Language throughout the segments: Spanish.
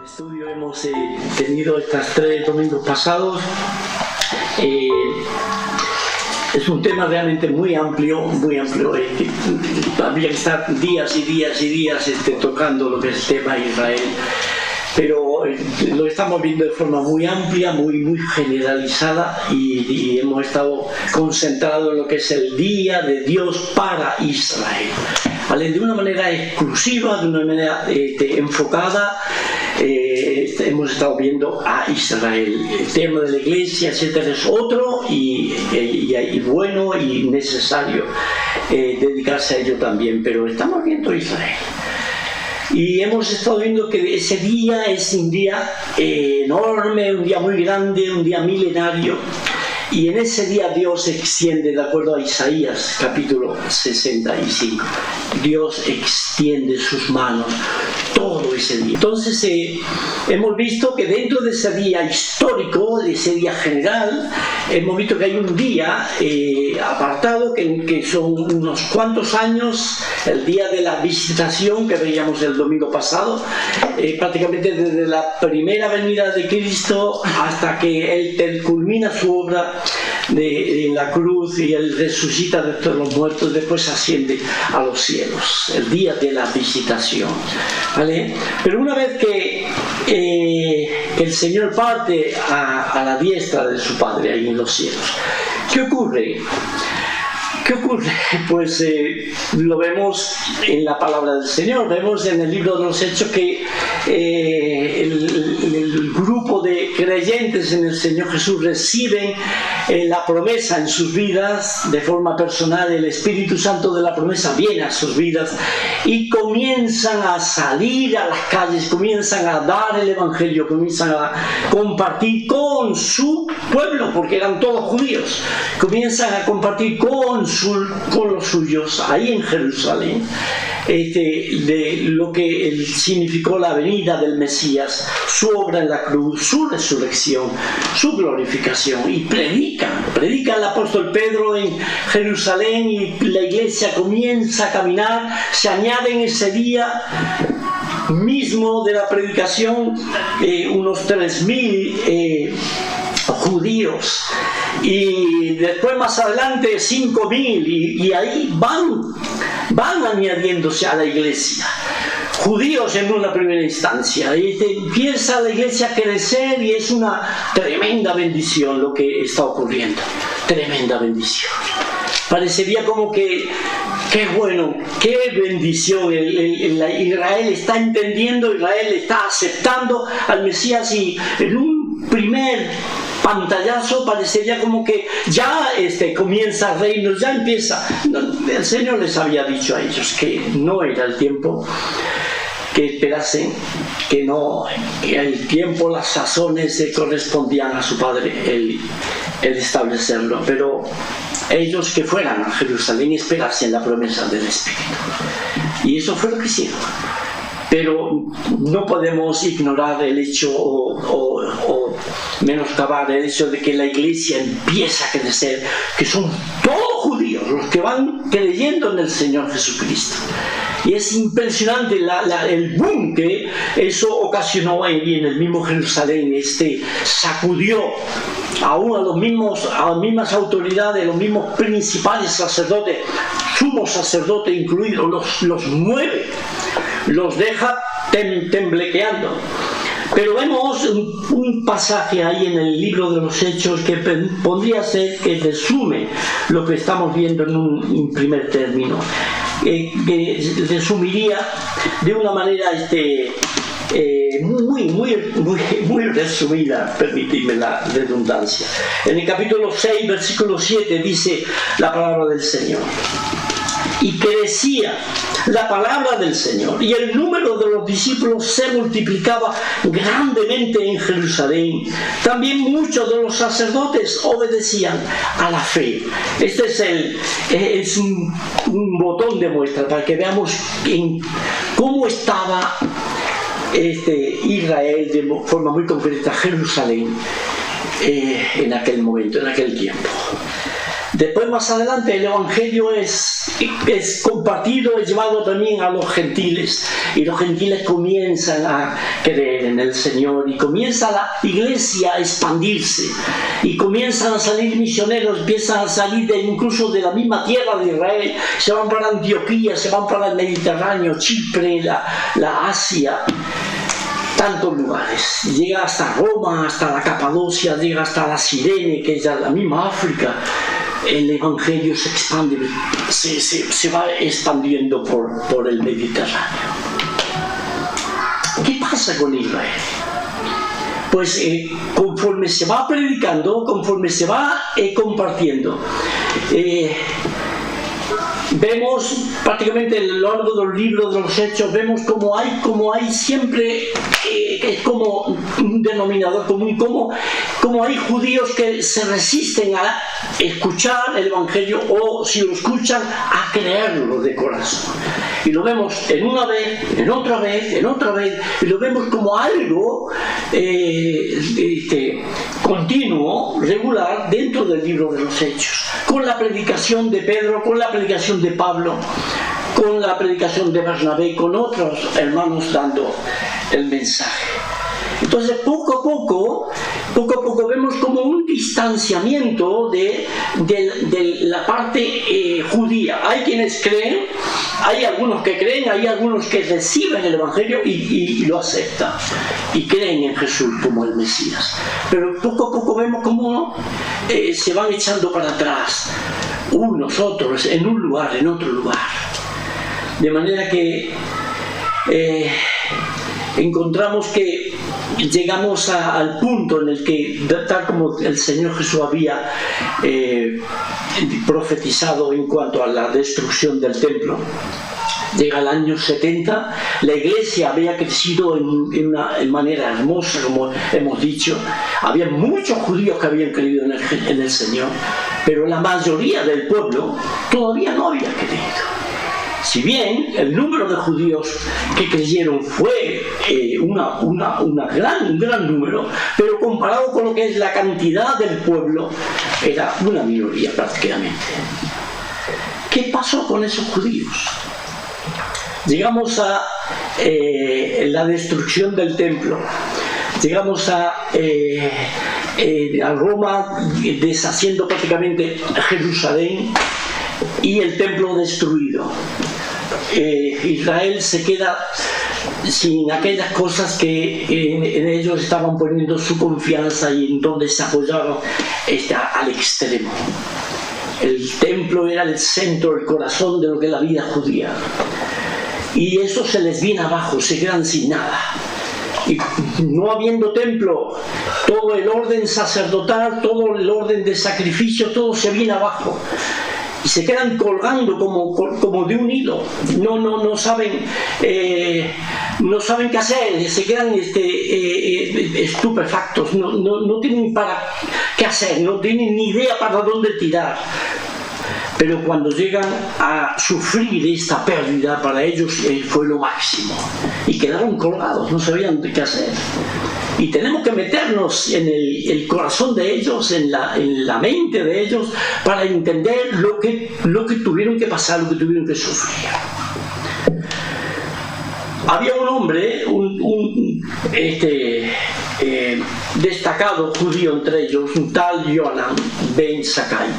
estudio hemos tenido estos 3 domingos pasados. Es un tema realmente muy amplio, habría que estar días y días y días tocando lo que es el tema de Israel, pero lo estamos viendo de forma muy amplia, muy generalizada, y hemos estado concentrados en lo que es el día de Dios para Israel, ¿vale? De una manera exclusiva, de una manera enfocada. Hemos estado viendo a Israel. El tema de la iglesia, etcétera, es otro y bueno y necesario dedicarse a ello también, pero estamos viendo a Israel. Y hemos estado viendo que ese día es un día enorme, un día muy grande, un día milenario. Y en ese día Dios extiende, de acuerdo a Isaías capítulo 65, Dios extiende sus manos todo ese día. Entonces hemos visto que dentro de ese día histórico, de ese día general, hemos visto que hay un día apartado que son unos cuantos años, el día de la visitación que veíamos el domingo pasado, prácticamente desde la primera venida de Cristo hasta que Él culmina su obra de la cruz y Él resucita de todos los muertos, después asciende a los cielos, el día de la visitación, ¿vale? Pero una vez que el Señor parte a la diestra de su Padre ahí en los cielos, ¿qué ocurre? Pues lo vemos en la palabra del Señor, vemos en el libro de los Hechos que el grupo de creyentes en el Señor Jesús reciben la promesa en sus vidas de forma personal. El Espíritu Santo de la promesa viene a sus vidas y comienzan a salir a las calles, comienzan a dar el Evangelio, comienzan a compartir con su pueblo, porque eran todos judíos, comienzan a compartir con los suyos ahí en Jerusalén de lo que significó la venida del Mesías, su obra en la cruz, su resurrección, su glorificación, y predica el apóstol Pedro en Jerusalén, y la iglesia comienza a caminar. Se añaden ese día mismo de la predicación unos 3.000 judíos, y después más adelante 5.000, y ahí van añadiéndose a la iglesia judíos en una primera instancia, y empieza la iglesia a crecer, y es una tremenda bendición lo que está ocurriendo, tremenda bendición. Parecería como que qué bueno, qué bendición. Israel está entendiendo, Israel está aceptando al Mesías, y en un primer pantallazo parecería como que ya comienza el reino, ya empieza. El Señor les había dicho a ellos que no era el tiempo, que esperasen, que no el tiempo, las sazones correspondían a su Padre el establecerlo, pero ellos que fueran a Jerusalén y esperasen la promesa del Espíritu, y eso fue lo que hicieron. Pero no podemos ignorar el hecho o menoscabar el hecho de que la iglesia empieza a crecer, que son todos judíos los que van creyendo en el Señor Jesucristo. Y es impresionante el boom que eso ocasionó ahí en el mismo Jerusalén. Sacudió aún a las mismas autoridades, los mismos principales sacerdotes, sumo sacerdote incluido, los mueve, los deja temblequeando. Pero vemos un pasaje ahí en el libro de los Hechos que podría ser que resume lo que estamos viendo en un primer término, que resumiría de una manera muy resumida, permitidme la redundancia. En el capítulo 6, versículo 7 dice la palabra del Señor: y crecía la palabra del Señor, y el número de los discípulos se multiplicaba grandemente en Jerusalén. También muchos de los sacerdotes obedecían a la fe. Este es un botón de muestra para que veamos cómo estaba Israel, de forma muy concreta Jerusalén, en aquel momento, en aquel tiempo. Después, más adelante, el Evangelio es compartido, es llevado también a los gentiles, y los gentiles comienzan a creer en el Señor, y comienza la iglesia a expandirse, y comienzan a salir misioneros, empiezan a salir incluso de la misma tierra de Israel, se van para Antioquía, se van para el Mediterráneo, Chipre, la Asia, tantos lugares. Llega hasta Roma, hasta la Capadocia, llega hasta la Cirene, que es la misma África. El Evangelio se expande, se va expandiendo por el Mediterráneo. ¿Qué pasa con Israel? Pues conforme se va predicando, conforme se va compartiendo, vemos prácticamente a lo largo del libro de los Hechos, vemos como hay siempre, es como un denominador común, como hay judíos que se resisten a escuchar el Evangelio, o si lo escuchan, a creerlo de corazón. Y lo vemos en una vez, en otra vez, en otra vez, y lo vemos como algo continuo, regular, dentro del libro de los Hechos, con la predicación de Pedro, con la predicación de Pablo, con la predicación de Bernabé, con otros hermanos dando el mensaje. Entonces, poco a poco vemos como un distanciamiento de la parte judía. Hay quienes creen, hay algunos que creen, hay algunos que reciben el Evangelio y lo aceptan, y creen en Jesús como el Mesías. Pero poco a poco vemos cómo se van echando para atrás, unos, otros, en un lugar, en otro lugar. De manera que encontramos que llegamos al punto en el que, tal como el Señor Jesús había profetizado en cuanto a la destrucción del templo, llega el año 70, la iglesia había crecido en manera hermosa, como hemos dicho. Había muchos judíos que habían creído en el Señor, pero la mayoría del pueblo todavía no había creído. Si bien el número de judíos que creyeron fue un gran número, pero comparado con lo que es la cantidad del pueblo, era una minoría prácticamente. ¿Qué pasó con esos judíos? Llegamos a la destrucción del templo, llegamos a Roma deshaciendo prácticamente Jerusalén y el templo destruido. Israel se queda sin aquellas cosas que en ellos estaban poniendo su confianza y en donde se apoyaron, al extremo. El templo era el centro, el corazón de lo que es la vida judía, y eso se les viene abajo, se quedan sin nada. Y no habiendo templo, todo el orden sacerdotal, todo el orden de sacrificio, todo se viene abajo. Y se quedan colgando como de un hilo. No saben qué hacer, se quedan estupefactos, no tienen qué hacer, no tienen ni idea para dónde tirar. Pero cuando llegan a sufrir esta pérdida, para ellos fue lo máximo. Y quedaron colgados, no sabían qué hacer. Y tenemos que meternos en el corazón de ellos, en la mente de ellos, para entender lo que tuvieron que pasar, lo que tuvieron que sufrir. Había un hombre, destacado judío entre ellos, un tal Yohanan ben Zakkai,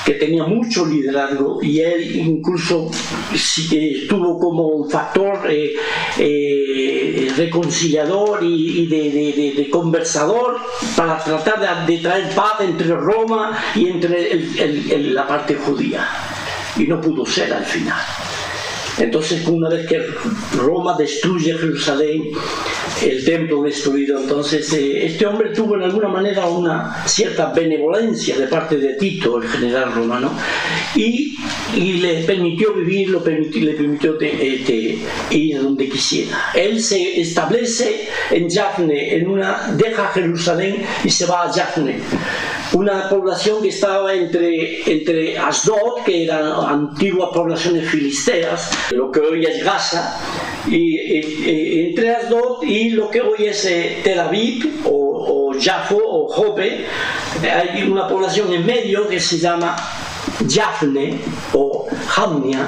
que tenía mucho liderazgo, y él incluso estuvo como un factor reconciliador y de conversador para tratar de traer paz entre Roma y entre la parte judía, y no pudo ser al final. Entonces, una vez que Roma destruye Jerusalén, el templo destruido, entonces este hombre tuvo en alguna manera una cierta benevolencia de parte de Tito, el general romano, y le permitió vivir, le permitió ir donde quisiera. Él se establece en Yafne, deja Jerusalén y se va a Yafne, una población que estaba entre Asdod, que eran antiguas poblaciones filisteas, lo que hoy es Gaza, y entre Asdod y lo que hoy es Tel Aviv o Jafo o Jope, hay una población en medio que se llama Jafne o Jamnia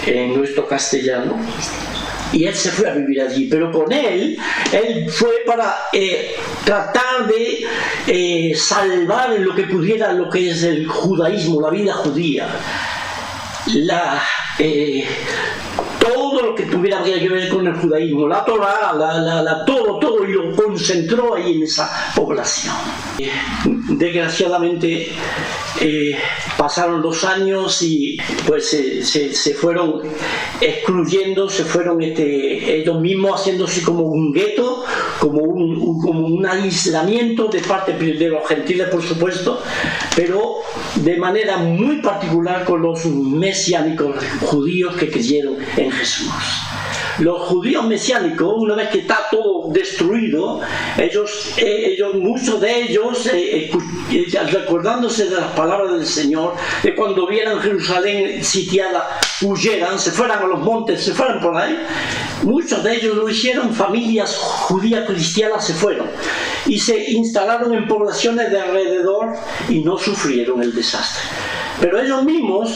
en nuestro castellano, y él se fue a vivir allí, pero con él fue para tratar de salvar en lo que pudiera lo que es el judaísmo, la vida judía, todo lo que tuviera que ver con el judaísmo, la Torá, todo, y lo concentró ahí en esa población. Desgraciadamente pasaron los años y pues se fueron excluyendo, se fueron ellos mismos haciéndose como un gueto, como un aislamiento de parte de los gentiles, por supuesto, pero de manera muy particular con los mesiánicos judíos que creyeron en Jesús. Los judíos mesiánicos, una vez que está todo destruido, muchos de ellos, recordándose de las palabras del Señor, de cuando vieran Jerusalén sitiada, huyeran, se fueran a los montes, se fueran por ahí. Muchos de ellos lo hicieron, familias judías cristianas se fueron y se instalaron en poblaciones de alrededor y no sufrieron el desastre. Pero ellos mismos,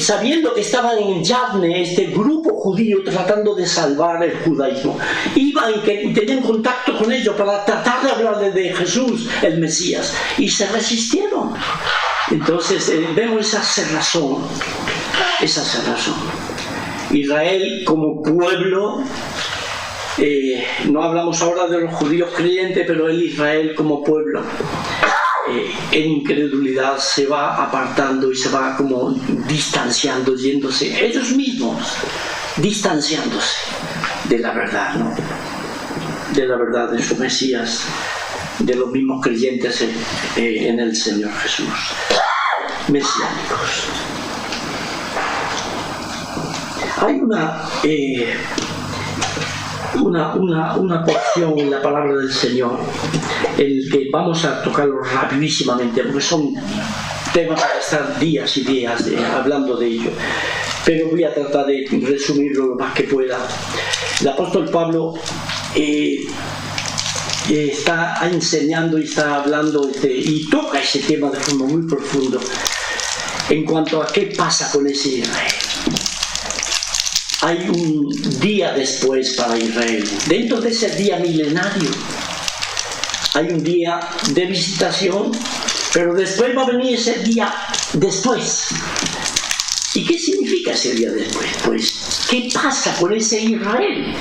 sabiendo que estaban en Yavne, este grupo judío tratando de salvar el judaísmo, iban y tenían contacto con ellos para tratar de hablarles de Jesús, el Mesías, y se resistieron. Entonces vemos esa cerrazón. Israel como pueblo, no hablamos ahora de los judíos creyentes, pero el Israel como pueblo, en incredulidad se va apartando y se va como distanciando, yéndose ellos mismos, distanciándose de la verdad, ¿no? De la verdad de su Mesías, de los mismos creyentes en el Señor Jesús, mesiánicos. Hay una porción en la palabra del Señor en que vamos a tocarlo rapidísimamente, porque son temas para estar días y días hablando de ello, pero voy a tratar de resumirlo lo más que pueda. El apóstol Pablo está enseñando y está hablando y toca ese tema de forma muy profunda en cuanto a qué pasa con ese Israel. Hay un día después para Israel. Dentro de ese día milenario hay un día de visitación, pero después va a venir ese día después. ¿Y qué significa ese día después? Pues, ¿qué pasa con ese Israel?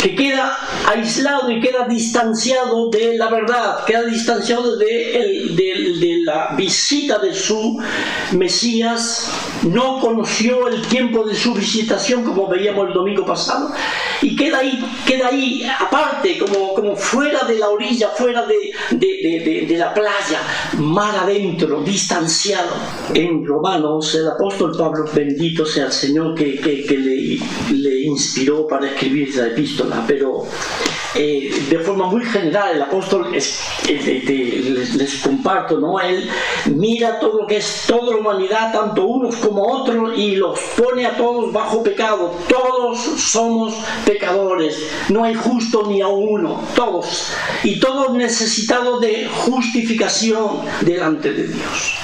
Que queda aislado y queda distanciado de la verdad, queda distanciado de la visita de su Mesías, no conoció el tiempo de su visitación, como veíamos el domingo pasado, y queda ahí aparte, como fuera de la orilla, fuera de la playa, mar adentro, distanciado. En Romanos, el apóstol Pablo, bendito sea el Señor, que le inspiró para escribir esa epístola, pero de forma muy general el apóstol les comparto, ¿no? Él mira todo lo que es toda la humanidad, tanto unos como otros, y los pone a todos bajo pecado. Todos somos pecadores, no hay justo ni a uno, todos, y todos necesitados de justificación delante de Dios.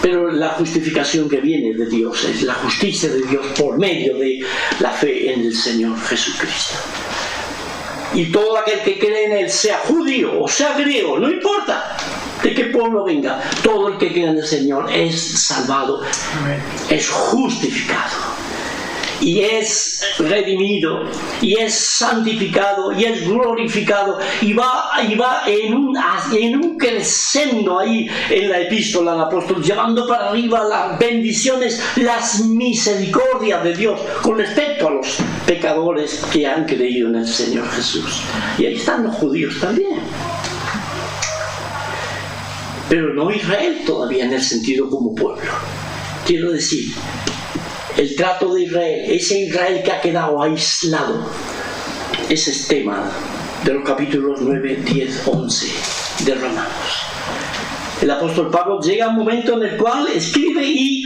Pero la justificación que viene de Dios es la justicia de Dios por medio de la fe en el Señor Jesucristo. Y todo aquel que cree en Él, sea judío o sea griego, no importa de qué pueblo venga, todo el que cree en el Señor es salvado, es justificado, y es redimido, y es santificado, y es glorificado, y va en un crescendo ahí en la epístola del apóstol, llevando para arriba las bendiciones, las misericordias de Dios con respecto a los pecadores que han creído en el Señor Jesús. Y ahí están los judíos también, pero no Israel todavía en el sentido como pueblo. Quiero decir, el trato de Israel, ese Israel que ha quedado aislado, ese es tema de los capítulos 9, 10, 11 de Romanos. El apóstol Pablo llega a un momento en el cual escribe y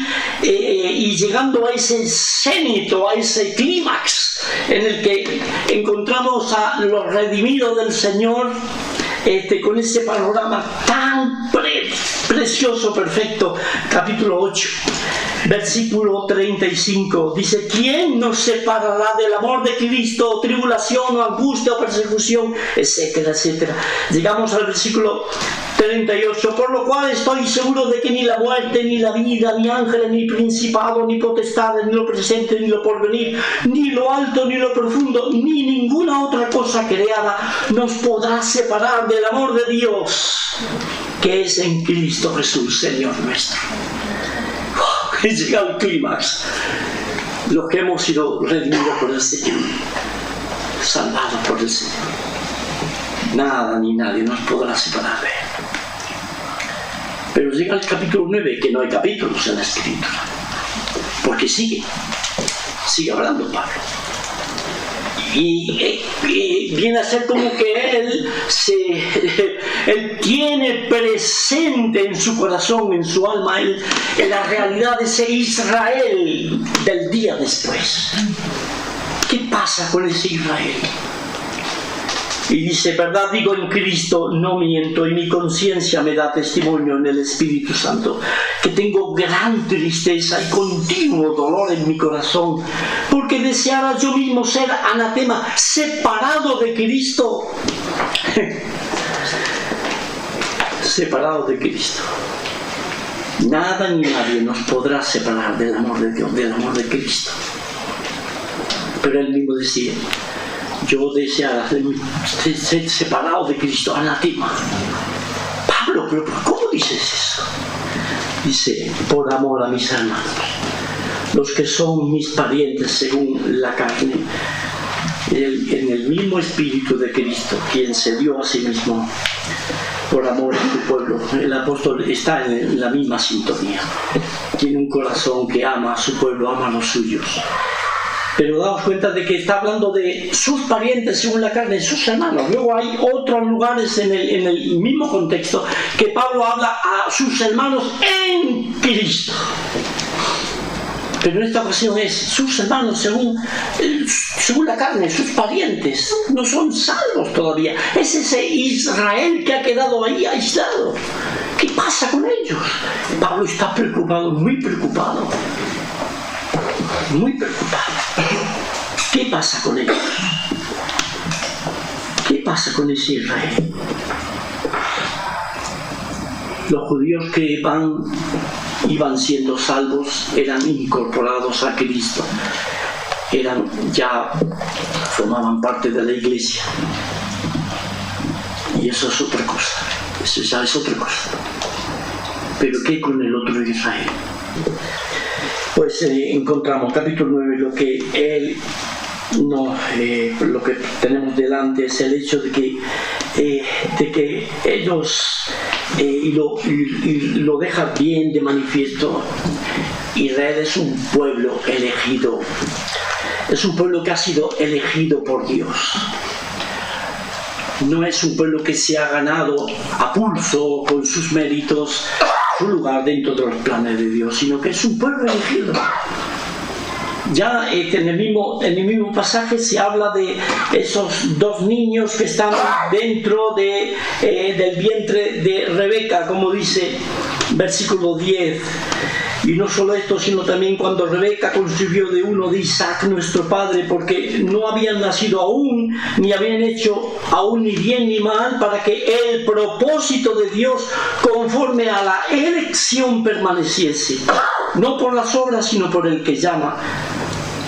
llegando a ese cenito, a ese clímax en el que encontramos a los redimidos del Señor, con ese panorama tan precioso, perfecto. Capítulo 8, versículo 35, dice: ¿quién nos separará del amor de Cristo? Tribulación o angustia o persecución, etcétera, etcétera. Llegamos al versículo 38, por lo cual estoy seguro de que ni la muerte, ni la vida, ni ángeles, ni principados, ni potestades, ni lo presente, ni lo porvenir, ni lo alto, ni lo profundo, ni ninguna otra cosa creada nos podrá separar del amor de Dios, que es en Cristo Jesús, Señor nuestro. Llega al clímax. Los que hemos sido redimidos por el Señor, salvados por el Señor, nada ni nadie nos podrá separar de Él. Pero llega el capítulo 9, que no hay capítulos en la Escritura, porque sigue hablando Pablo. Y viene a ser como que él tiene presente en su corazón, en su alma, en la realidad de ese Israel del día después. ¿Qué pasa con ese Israel? Y dice: verdad digo en Cristo, no miento, y mi conciencia me da testimonio en el Espíritu Santo, que tengo gran tristeza y continuo dolor en mi corazón, porque deseara yo mismo ser anatema, separado de Cristo. Separado de Cristo. Nada ni nadie nos podrá separar del amor de Dios, del amor de Cristo. Pero él mismo decía: yo deseara ser separado de Cristo, anatema. Pablo, pero ¿cómo dices eso? Dice: por amor a mis hermanos, los que son mis parientes según la carne, en el mismo espíritu de Cristo, quien se dio a sí mismo por amor a su pueblo. El apóstol está en la misma sintonía. Tiene un corazón que ama a su pueblo, ama a los suyos. Pero daos cuenta de que está hablando de sus parientes según la carne, sus hermanos. Luego hay otros lugares en el mismo contexto que Pablo habla a sus hermanos en Cristo. Pero en esta ocasión es sus hermanos según la carne, sus parientes. No son salvos todavía. Es ese Israel que ha quedado ahí aislado. ¿Qué pasa con ellos? Pablo está preocupado, muy preocupado. Muy preocupado. ¿Qué pasa con ellos? ¿Qué pasa con ese Israel? Los judíos que iban siendo salvos eran incorporados a Cristo, formaban parte de la iglesia, y eso es otra cosa, eso ya es otra cosa. Pero ¿qué con el otro Israel? Pues encontramos capítulo 9, lo que tenemos delante es el hecho de que ellos, y lo deja bien de manifiesto, Israel es un pueblo elegido, es un pueblo que ha sido elegido por Dios. No es un pueblo que se ha ganado a pulso con sus méritos su lugar dentro de los planes de Dios, sino que es un pueblo elegido. Ya en el mismo pasaje se habla de esos dos niños que están dentro del vientre de Rebeca, como dice versículo 10. Y no solo esto, sino también cuando Rebeca concibió de uno de Isaac nuestro padre, porque no habían nacido aún, ni habían hecho aún ni bien ni mal, para que el propósito de Dios conforme a la elección permaneciese, no por las obras, sino por el que llama.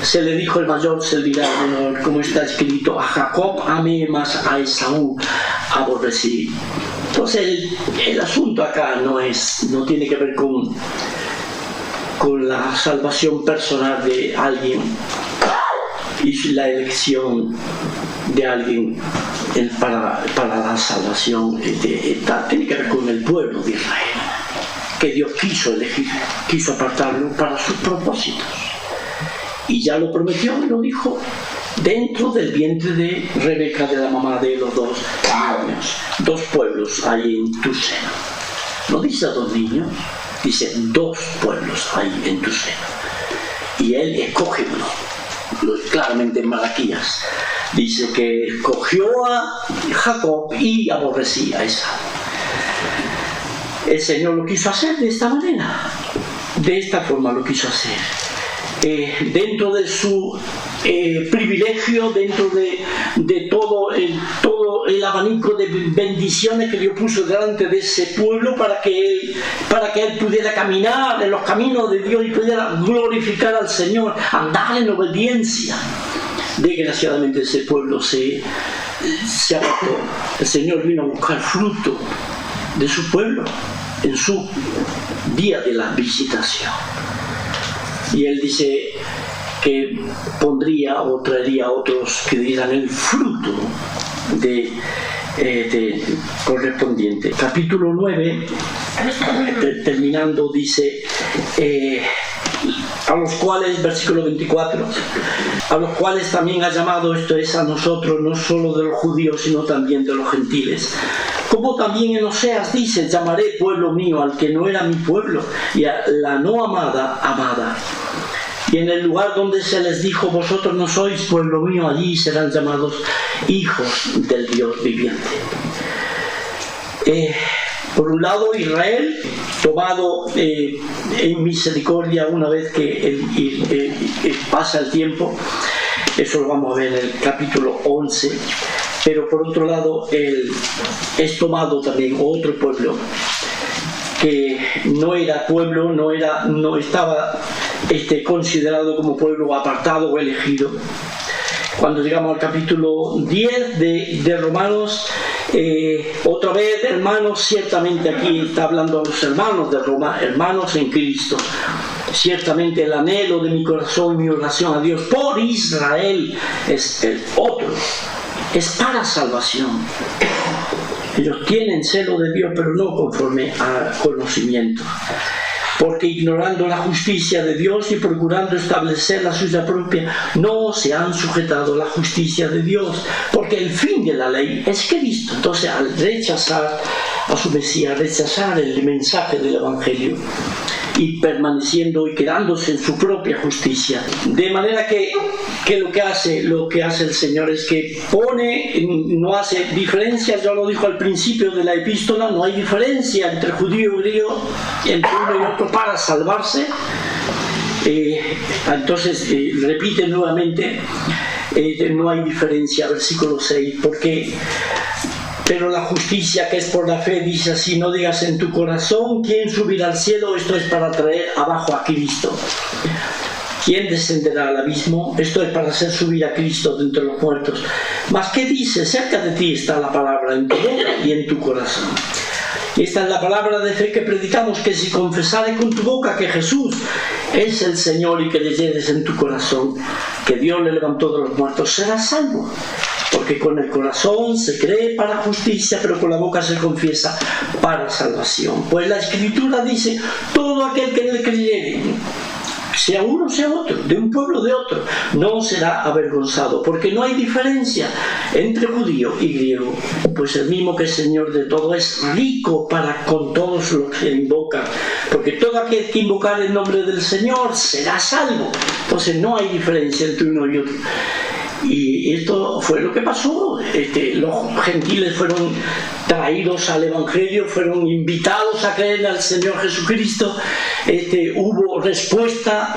Se le dijo: el mayor servirá al menor, como está escrito: a Jacob amé, más a Esaú aborrecí. Entonces el asunto acá no tiene que ver con la salvación personal de alguien y la elección de alguien para la salvación. Tiene que ver con el pueblo de Israel, que Dios quiso elegir, quiso apartarlo para sus propósitos, y ya lo prometió y lo dijo dentro del vientre de Rebeca, de la mamá de los dos niños. Dos pueblos hay en tu seno. No dice 2 niños, dice 2 pueblos hay en tu seno. Y él escoge uno. Claramente en Malaquías dice que escogió a Jacob y aborrecía a Esaú. El Señor lo quiso hacer de esta manera, de esta forma lo quiso hacer. Dentro de su privilegio, dentro de todo el abanico de bendiciones que Dios puso delante de ese pueblo para que él pudiera caminar en los caminos de Dios y pudiera glorificar al Señor, andar en obediencia. Desgraciadamente ese pueblo se apartó. El Señor vino a buscar fruto de su pueblo en su día de la visitación. Y él dice que pondría o traería a otros que dieran el fruto correspondiente. Capítulo 9, terminando, dice a los cuales, versículo 24, a los cuales también ha llamado, esto es a nosotros, no solo de los judíos, sino también de los gentiles. Como también en Oseas dice, llamaré pueblo mío al que no era mi pueblo, y a la no amada, amada. Y en el lugar donde se les dijo, vosotros no sois pueblo mío, allí serán llamados hijos del Dios viviente. Por un lado, Israel, tomado en misericordia una vez que pasa el tiempo, eso lo vamos a ver en el capítulo 11, pero por otro lado, es tomado también otro pueblo que no era pueblo, no estaba considerado como pueblo apartado o elegido. Cuando llegamos al capítulo 10 de Romanos, otra vez, hermanos, ciertamente aquí está hablando a los hermanos de Roma, hermanos en Cristo. Ciertamente el anhelo de mi corazón, mi oración a Dios por Israel es el otro, es para salvación. Ellos tienen celo de Dios, pero no conforme a conocimiento. Porque ignorando la justicia de Dios y procurando establecer la suya propia, no se han sujetado a la justicia de Dios, porque el fin de la ley es Cristo. Entonces, al rechazar a su Mesías, rechazar el mensaje del Evangelio y permaneciendo y quedándose en su propia justicia, de manera que lo que hace el Señor es que no hace diferencia. Ya lo dijo al principio de la epístola, no hay diferencia entre judío y griego, entre uno y otro para salvarse. Entonces repite nuevamente, no hay diferencia, versículo 6, porque pero la justicia que es por la fe dice así, no digas en tu corazón quién subirá al cielo, esto es para traer abajo a Cristo. ¿Quién descenderá al abismo? Esto es para hacer subir a Cristo de entre los muertos. Mas ¿qué dice? Cerca de ti está la palabra en tu boca y en tu corazón. Esta es la palabra de fe que predicamos, que si confesares con tu boca que Jesús es el Señor y que leyeres en tu corazón que Dios le levantó de los muertos, serás salvo. Porque con el corazón se cree para justicia, pero con la boca se confiesa para salvación. Pues la Escritura dice, todo aquel que en él creyere, sea uno sea otro, de un pueblo o de otro, no será avergonzado, porque no hay diferencia entre judío y griego, pues el mismo que es Señor de todo es rico para con todos los que invocan, porque todo aquel que invocar el nombre del Señor será salvo. Entonces no hay diferencia entre uno y otro. Y esto fue lo que pasó. Los gentiles fueron traídos al Evangelio, fueron invitados a creer al Señor Jesucristo. Hubo respuesta,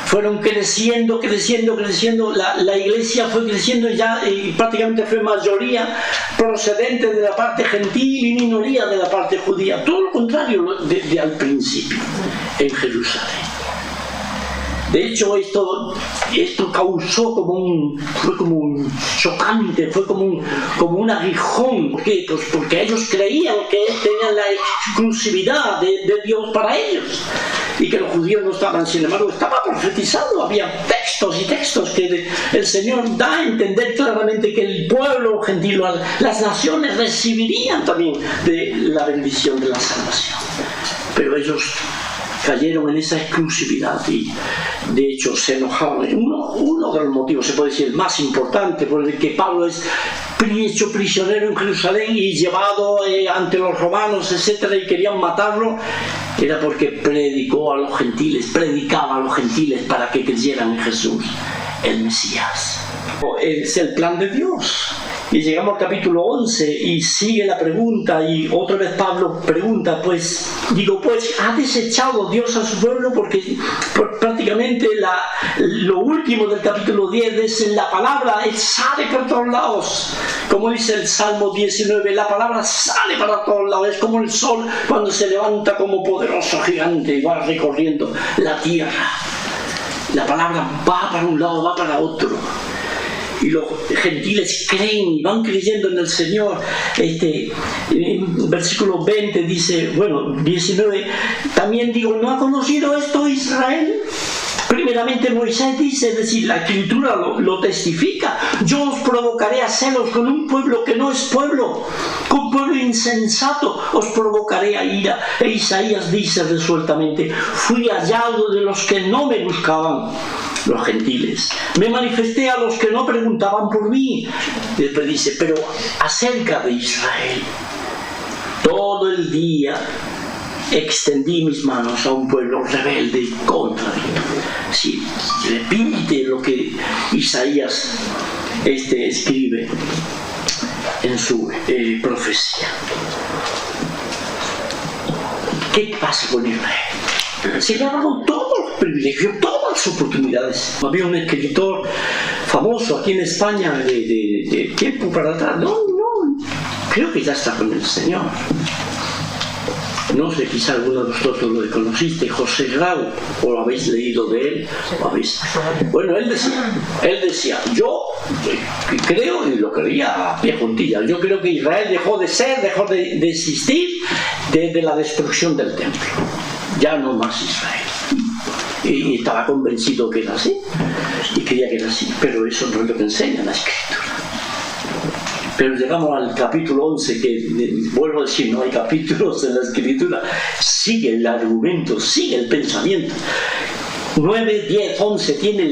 fueron creciendo. La iglesia fue creciendo ya y prácticamente fue mayoría procedente de la parte gentil y minoría de la parte judía. Todo lo contrario de al principio en Jerusalén. De hecho, esto causó fue como un chocante, fue como un aguijón. ¿Por qué? Pues porque ellos creían que tenían la exclusividad de Dios para ellos y que los judíos no estaban. Sin embargo, estaba profetizado, había textos y textos que el Señor da a entender claramente que el pueblo gentil, las naciones recibirían también de la bendición de la salvación. Pero ellos cayeron en esa exclusividad y de hecho se enojaron. Uno de los motivos, se puede decir el más importante, por el que Pablo es hecho prisionero en Jerusalén y llevado ante los romanos, etcétera, y querían matarlo, era porque predicaba a los gentiles para que creyeran en Jesús, el Mesías. Es el plan de Dios. Y llegamos al capítulo 11 y sigue la pregunta, y otra vez Pablo pregunta, pues ¿ha desechado Dios a su pueblo? Porque prácticamente lo último del capítulo 10 es la palabra, sale por todos lados. Como dice el Salmo 19, la palabra sale para todos lados, es como el sol cuando se levanta como poderoso gigante y va recorriendo la tierra. La palabra va para un lado, va para otro. Y los gentiles creen y van creyendo en el Señor. En versículo 20 dice, 19, también digo, ¿no ha conocido esto Israel? Primeramente Moisés dice, es decir, la Escritura lo testifica, yo os provocaré a celos con un pueblo que no es pueblo, con pueblo insensato os provocaré a ira. E Isaías dice resueltamente, fui hallado de los que no me buscaban, los gentiles, me manifesté a los que no preguntaban por mí. Y después dice, pero acerca de Israel, todo el día extendí mis manos a un pueblo rebelde contra mí. Sí, repite lo que Isaías escribe en su profecía. ¿Qué pasa con Israel? Se le ha dado todos los privilegios, todas las oportunidades. Había un escritor famoso aquí en España de tiempo para atrás, creo que ya está con el Señor. No sé, quizá alguno de vosotros lo conociste, José Grau, o lo habéis leído de él. Bueno, él decía, yo creo, y lo creía a pie juntillas, yo creo que Israel dejó de existir desde la destrucción del templo. Ya no más Israel. Y estaba convencido que era así, y creía que era así, pero eso no es lo que enseña la Escritura. Pero llegamos al capítulo 11, que vuelvo a decir, no hay capítulos en la Escritura, sigue el argumento, sigue el pensamiento. 9, 10, 11 tiene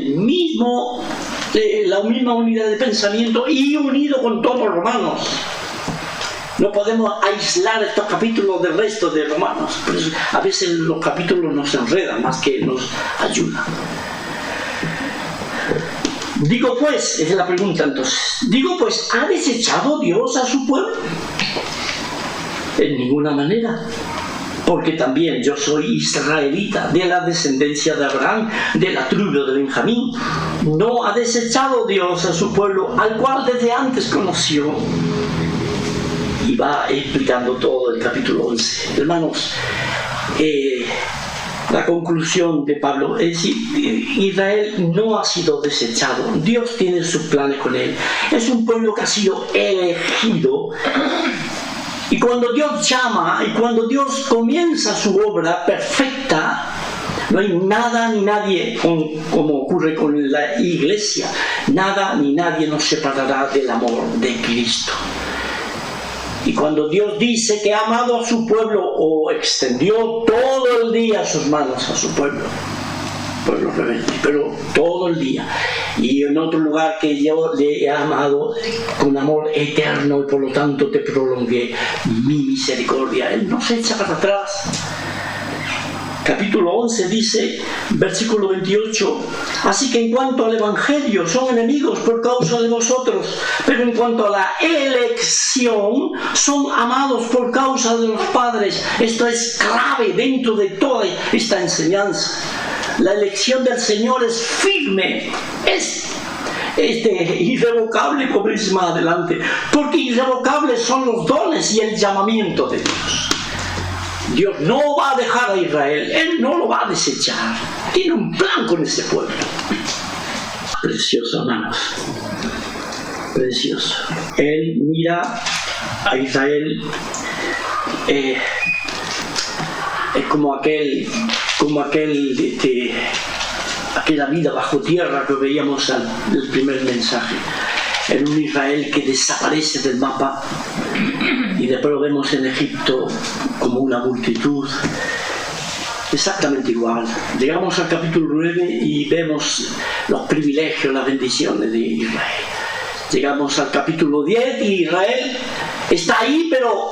la misma unidad de pensamiento y unido con todos los romanos. No podemos aislar estos capítulos del resto de Romanos. Por eso, a veces los capítulos nos enredan más que nos ayudan. Digo pues, es la pregunta entonces, ¿ha desechado Dios a su pueblo? En ninguna manera, porque también yo soy israelita, de la descendencia de Abraham, de la tribu de Benjamín. No ha desechado Dios a su pueblo, al cual desde antes conoció. Y va explicando todo el capítulo 11. Hermanos, la conclusión de Pablo es decir, Israel no ha sido desechado, Dios tiene sus planes con él, es un pueblo que ha sido elegido, y cuando Dios llama y cuando Dios comienza su obra perfecta, no hay nada ni nadie, como ocurre con la iglesia, nada ni nadie nos separará del amor de Cristo. Y cuando Dios dice que ha amado a su pueblo, o extendió todo el día sus manos a su pueblo rebelde, pero todo el día. Y en otro lugar, que yo le he amado con amor eterno y por lo tanto te prolongué mi misericordia. Él no se echa para atrás. Capítulo 11 dice, versículo 28, así que en cuanto al Evangelio son enemigos por causa de vosotros, pero en cuanto a la elección son amados por causa de los padres. Esto es clave dentro de toda esta enseñanza. La elección del Señor es firme, es irrevocable, como dice más adelante, porque irrevocables son los dones y el llamamiento de Dios. Dios no va a dejar a Israel, Él no lo va a desechar. Tiene un plan con ese pueblo. Precioso, hermanos. Precioso. Él mira a Israel como aquella vida bajo tierra que veíamos en el primer mensaje. En un Israel que desaparece del mapa, y después lo vemos en Egipto como una multitud exactamente igual. Llegamos al capítulo 9 y vemos los privilegios, las bendiciones de Israel. Llegamos al capítulo 10 y Israel está ahí, pero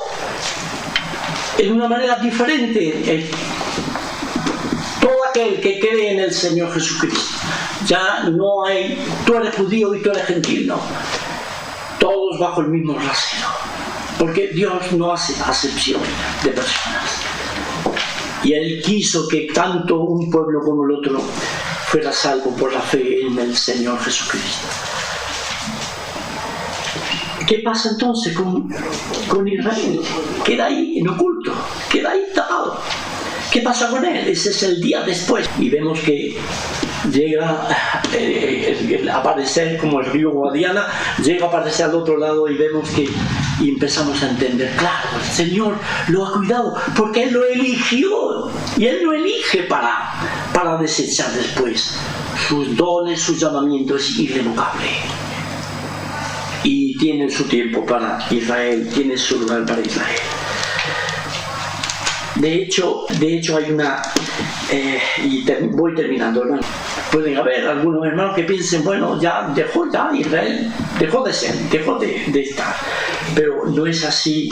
en una manera diferente. Todo aquel que cree en el Señor Jesucristo, ya no hay, tú eres judío y tú eres gentil, no. Todos bajo el mismo rasero, porque Dios no hace acepción de personas. Y Él quiso que tanto un pueblo como el otro fuera salvo por la fe en el Señor Jesucristo. ¿Qué pasa entonces con Israel? Queda ahí en oculto, queda ahí tapado. ¿Qué pasa con él? Ese es el día después. Y vemos que llega a aparecer como el río Guadiana, llega a aparecer al otro lado y vemos que y empezamos a entender, claro, el Señor lo ha cuidado porque Él lo eligió y Él lo elige para desechar después. Sus dones, su llamamiento es irrevocable. Y tiene su tiempo para Israel, tiene su lugar para Israel. De hecho hay una, voy terminando, hermano. Pueden haber algunos hermanos que piensen, bueno, Israel dejó de ser, dejó de estar. Pero no es así.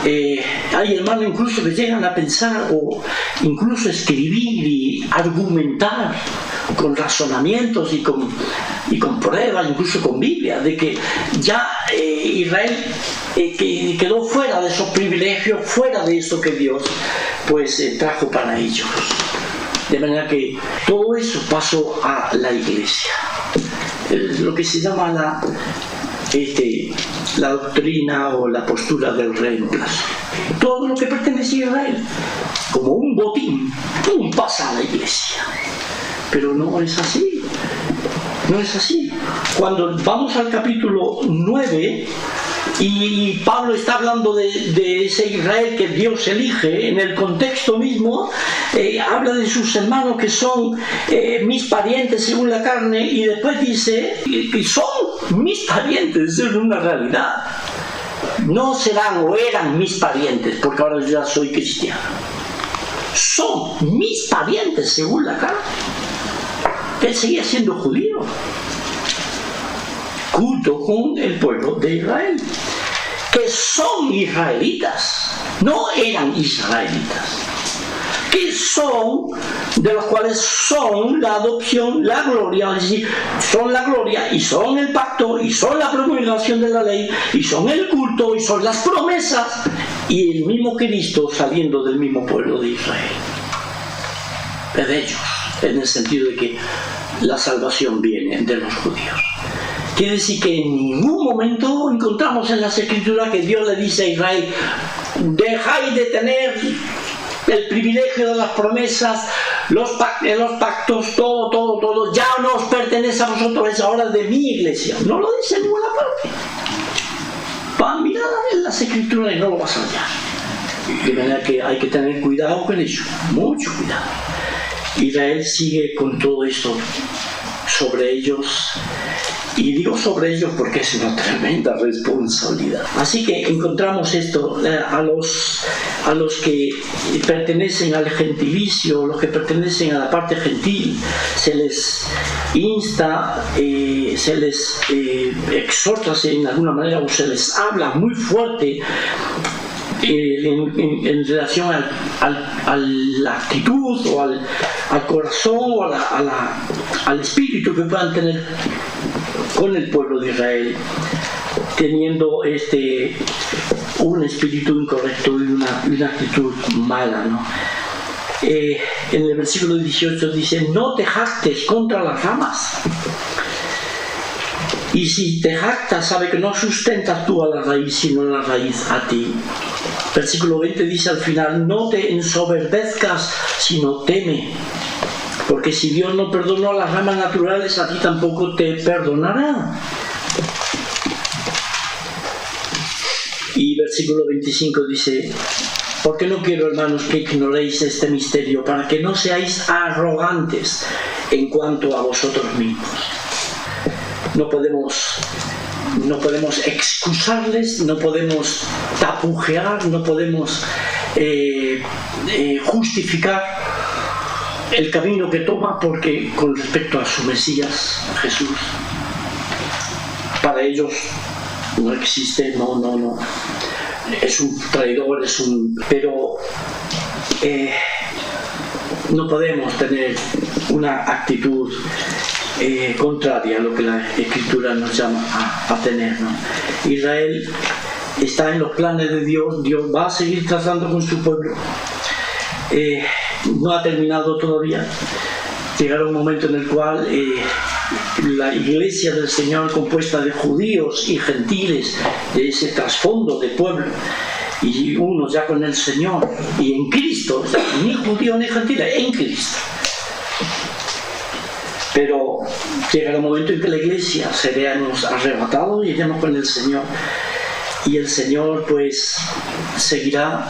Hay hermanos incluso que llegan a pensar o incluso escribir y argumentar con razonamientos y con pruebas, incluso con Biblia, de que ya Israel que quedó fuera de esos privilegios, fuera de eso que Dios pues trajo para ellos. De manera que todo eso pasó a la iglesia. Lo que se llama la doctrina o la postura del reemplazo. Todo lo que pertenece a Israel, como un botín, pasa a la iglesia. Pero no es así. No es así. Cuando vamos al capítulo 9 y Pablo está hablando de ese Israel que Dios elige, en el contexto mismo habla de sus hermanos que son mis parientes según la carne, y después dice que son mis parientes, es una realidad. No serán o eran mis parientes, porque ahora yo ya soy cristiano. Son mis parientes según la carne. Él seguía siendo judío, junto con el pueblo de Israel, que son israelitas, no eran israelitas, que son, de los cuales son la adopción, la gloria, es decir, son la gloria y son el pacto y son la promulgación de la ley y son el culto y son las promesas y el mismo Cristo saliendo del mismo pueblo de Israel. Es de ellos, en el sentido de que la salvación viene de los judíos. Quiere decir que en ningún momento encontramos en las Escrituras que Dios le dice a Israel: dejáis de tener el privilegio de las promesas, los pactos, todo, ya no os pertenece a vosotros, es ahora de mi iglesia. No lo dice en ninguna parte. Va a mirar en las Escrituras y no lo vas a hallar. De manera que hay que tener cuidado con ello, mucho cuidado. Israel sigue con todo esto sobre ellos, y digo sobre ellos porque es una tremenda responsabilidad. Así que encontramos esto, a los que pertenecen al gentilicio, los que pertenecen a la parte gentil, se les insta, se les exhorta en alguna manera, o se les habla muy fuerte en relación a la actitud o al corazón o al espíritu que puedan tener con el pueblo de Israel, teniendo un espíritu incorrecto y una actitud mala, ¿no? En el versículo 18 dice: no te jactes contra las ramas. Y si te jactas, sabe que no sustentas tú a la raíz, sino la raíz a ti. Versículo 20 dice al final: no te ensoberbezcas, sino teme. Porque si Dios no perdonó a las ramas naturales, a ti tampoco te perdonará. Y versículo 25 dice: porque no quiero, hermanos, que ignoréis este misterio, para que no seáis arrogantes en cuanto a vosotros mismos. No podemos excusarles, no podemos tapujear, no podemos justificar el camino que toma, porque con respecto a su Mesías, Jesús, para ellos no existe, no, es un traidor, pero no podemos tener una actitud contraria a lo que la Escritura nos llama a tener, ¿no? Israel está en los planes de Dios. Dios va a seguir tratando con su pueblo. No ha terminado todavía. Llegará un momento en el cual la iglesia del Señor, compuesta de judíos y gentiles, de ese trasfondo de pueblo, y unos ya con el Señor y en Cristo, ni judíos ni gentiles, en Cristo. Pero llegará un momento en que la iglesia seremos arrebatados y iremos con el Señor, y el Señor pues seguirá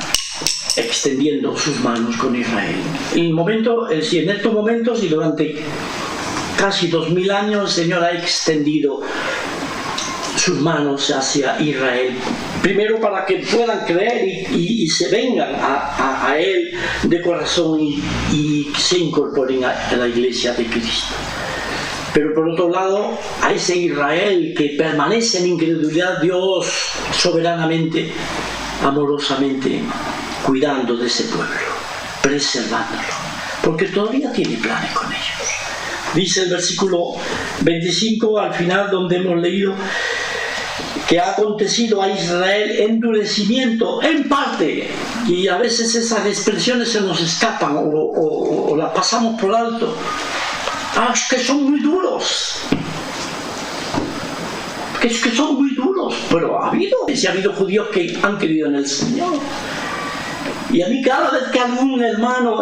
extendiendo sus manos con Israel. En estos momentos y durante casi 2000 años el Señor ha extendido sus manos hacia Israel, primero para que puedan creer y se vengan a Él de corazón y se incorporen a la iglesia de Cristo. Pero por otro lado, a ese Israel que permanece en incredulidad, Dios soberanamente, amorosamente, cuidando de ese pueblo, preservándolo, porque todavía tiene planes con ellos. Dice el versículo 25 al final, donde hemos leído que ha acontecido a Israel endurecimiento en parte, y a veces esas expresiones se nos escapan o las pasamos por alto. Es que son muy duros, es que son muy duros, pero ha habido judíos que han creído en el Señor. Y a mí cada vez que algún hermano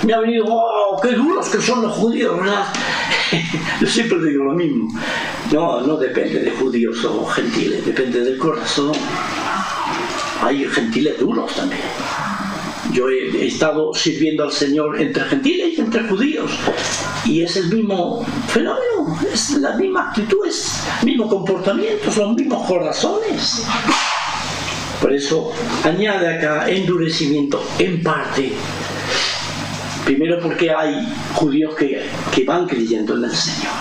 me ha venido, ¡oh, qué duros que son los judíos!, ¿verdad? Yo siempre digo lo mismo. No depende de judíos o gentiles, depende del corazón. Hay gentiles duros también. Yo he estado sirviendo al Señor entre gentiles y entre judíos, y es el mismo fenómeno, es la misma actitud, es el mismo comportamiento, son los mismos corazones. Por eso añade acá endurecimiento en parte. Primero porque hay judíos que van creyendo en el Señor,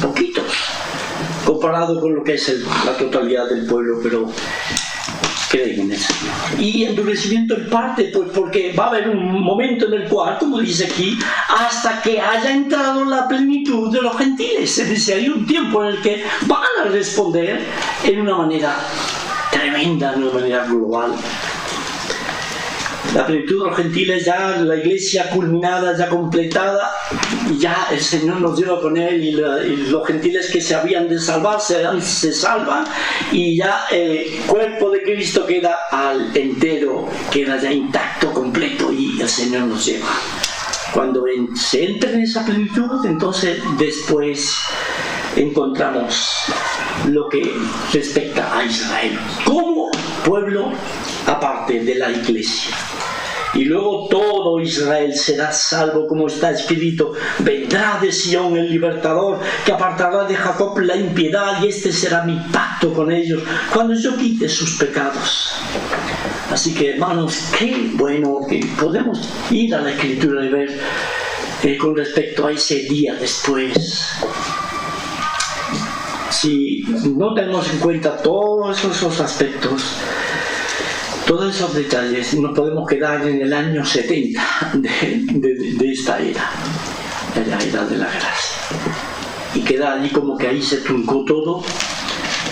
poquitos, comparado con lo que es la totalidad del pueblo, pero creen en el Señor. Y endurecimiento en parte, pues porque va a haber un momento en el cual, como dice aquí, hasta que haya entrado la plenitud de los gentiles. Es decir, hay un tiempo en el que van a responder en una manera tremenda, en una manera global. La plenitud de los gentiles, ya la iglesia culminada, ya completada, ya el Señor nos lleva con Él, y los gentiles que se habían de salvar se salvan, y ya el cuerpo de Cristo queda al entero, queda ya intacto, completo, y el Señor nos lleva. Cuando se entra en esa plenitud, entonces después encontramos lo que respecta a Israel como pueblo aparte de la iglesia. Y luego todo Israel será salvo, como está escrito: vendrá de Sión el libertador, que apartará de Jacob la impiedad, y este será mi pacto con ellos, cuando yo quite sus pecados. Así que, hermanos, qué bueno que podemos ir a la Escritura y ver con respecto a ese día después. Si no tenemos en cuenta todos esos aspectos, todos esos detalles, nos podemos quedar en el año 70 de esta era, de la era de la gracia, y quedar allí como que ahí se truncó todo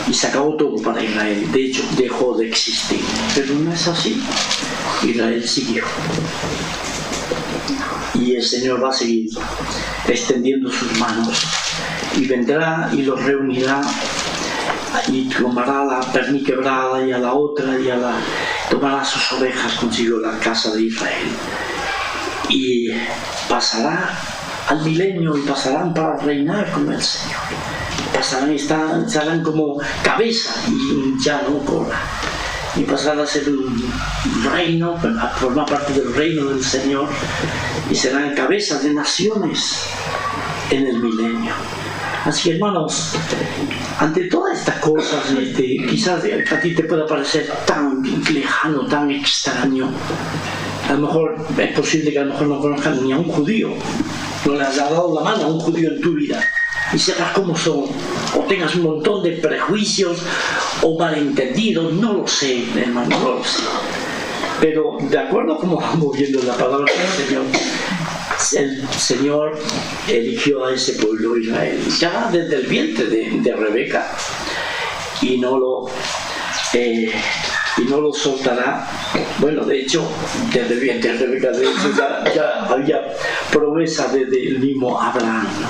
y se acabó todo para Israel. De hecho, dejó de existir. Pero no es así. Israel siguió, y el Señor va a seguir extendiendo sus manos, y vendrá y los reunirá, y tomará la perniquebrada y a la otra, y tomará sus ovejas consigo, la casa de Israel, y pasará al milenio, y pasarán para reinar con el Señor. Pasarán, estarán como cabeza y ya no cola, y pasarán a ser un reino, a formar parte del reino del Señor, y serán cabezas de naciones en el milenio. Así que, hermanos, ante todas estas cosas, quizás a ti te pueda parecer tan lejano, tan extraño, A lo mejor es posible que a lo mejor no conozcas ni a un judío, no le has dado la mano a un judío en tu vida y sepas cómo son, o tengas un montón de prejuicios o malentendidos, no lo sé, hermano, no lo sé. Pero de acuerdo como vamos viendo la palabra del Señor, el Señor eligió a ese pueblo Israel ya desde el vientre de Rebeca y no lo soltará. Bueno, de hecho, desde el vientre de Rebeca, de hecho, ya había promesas desde el mismo Abraham, ¿no?,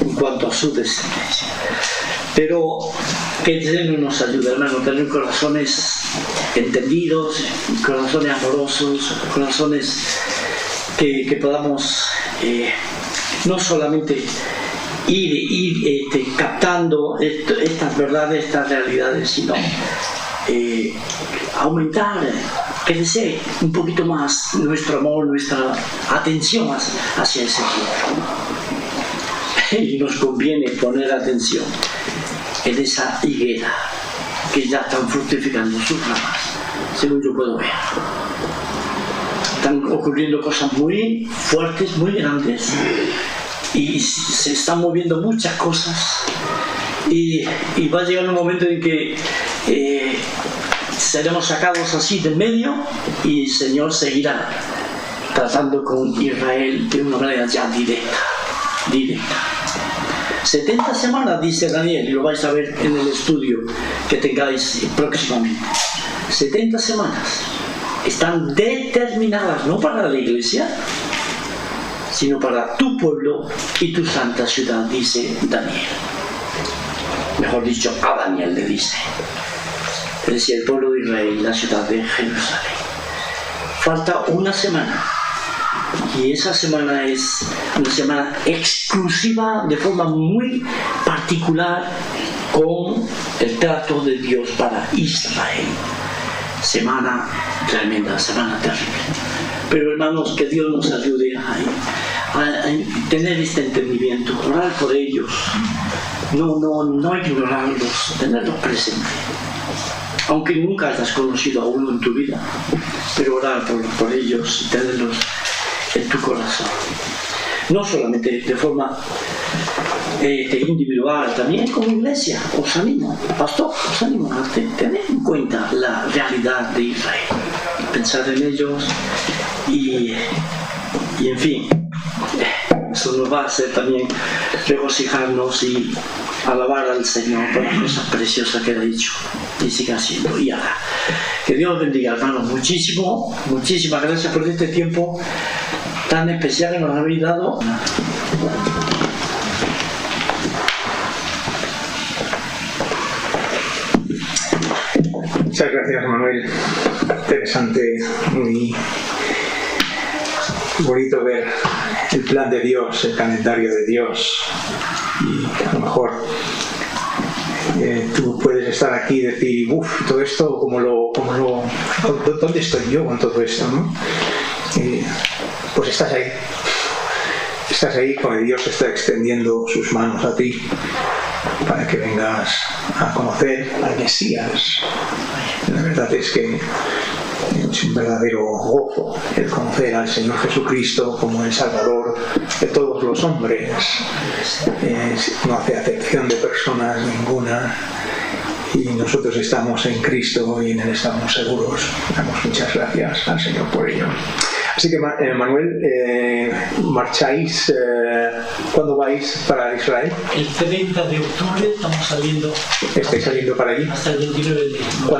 en cuanto a su descendencia. Pero que el Señor nos ayude, hermano, a tener corazones entendidos, corazones amorosos, corazones que podamos no solamente ir captando estas verdades, estas realidades, sino aumentar, crecer un poquito más nuestro amor, nuestra atención hacia ese pueblo. Y nos conviene poner atención en esa higuera que ya están fructificando sus ramas, según yo puedo ver. Están ocurriendo cosas muy fuertes, muy grandes, y se están moviendo muchas cosas, y va a llegar un momento en que seremos sacados así de medio y el Señor seguirá tratando con Israel de una manera ya directa. 70 semanas, dice Daniel, y lo vais a ver en el estudio que tengáis próximamente. 70 semanas están determinadas no para la iglesia, sino para tu pueblo y tu santa ciudad, dice Daniel. Mejor dicho, a Daniel le dice. Es decir, el pueblo de Israel, la ciudad de Jerusalén. Falta una semana. Y esa semana es una semana exclusiva, de forma muy particular, con el trato de Dios para Israel. Semana tremenda, semana terrible. Pero hermanos, que Dios nos ayude a tener este entendimiento, orar por ellos, no ignorarlos, tenerlos presentes. Aunque nunca hayas conocido a uno en tu vida, pero orar por ellos y tenerlos en tu corazón. No solamente de forma individual, también como iglesia. Os animo, pastor, os animo a tener en cuenta la realidad de Israel, pensar en ellos y en fin, eso nos va a hacer también regocijarnos y alabar al Señor por las cosas preciosas que ha dicho y siga haciendo y haga. Que Dios bendiga, hermanos, muchísimas gracias por este tiempo tan especial que nos habéis dado. Muchas gracias, Manuel. Interesante, muy bonito ver el plan de Dios, el calendario de Dios. Y a lo mejor tú puedes estar aquí y decir, todo esto, ¿dónde estoy yo con todo esto, no? Pues estás ahí cuando Dios está extendiendo sus manos a ti para que vengas a conocer al Mesías. La verdad es que es un verdadero gozo el conocer al Señor Jesucristo como el Salvador de todos los hombres. No hace acepción de personas ninguna, y nosotros estamos en Cristo y en Él estamos seguros. Damos muchas gracias al Señor por ello. Así que Manuel, marcháis, ¿cuándo vais para Israel? El 30 de octubre estamos saliendo. ¿Estáis saliendo para allí? Hasta el 29 de